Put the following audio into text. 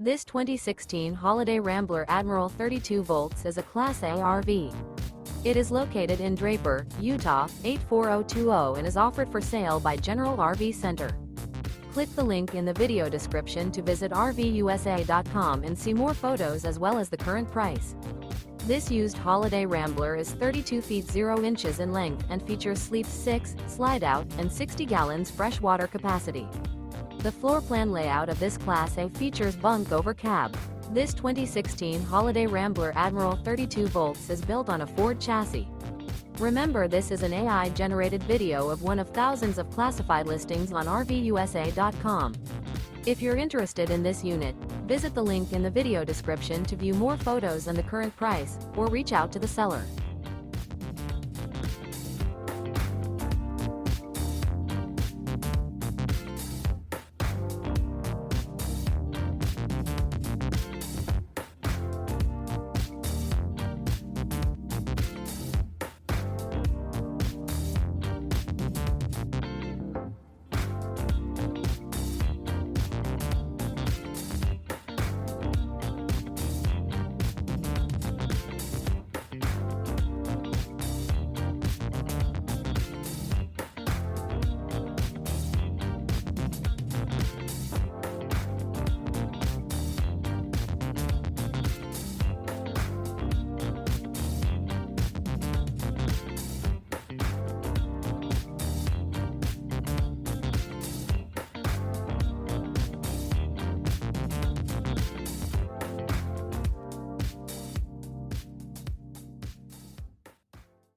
This 2016 Holiday Rambler Admiral 32 volts is a Class A RV. It is located in Draper, Utah, 84020 and is offered for sale by General RV Center. Click the link in the video description to visit RVUSA.com and see more photos as well as the current price. This used Holiday Rambler is 32 feet 0 inches in length and features sleep 6, slide-out, and 60 gallons fresh water capacity. The floor plan layout of this Class A features bunk over cab. This 2016 Holiday Rambler Admiral 32 volts is built on a Ford chassis. Remember, this is an AI-generated video of one of thousands of classified listings on RVUSA.com. If you're interested in this unit, visit the link in the video description to view more photos and the current price, or reach out to the seller.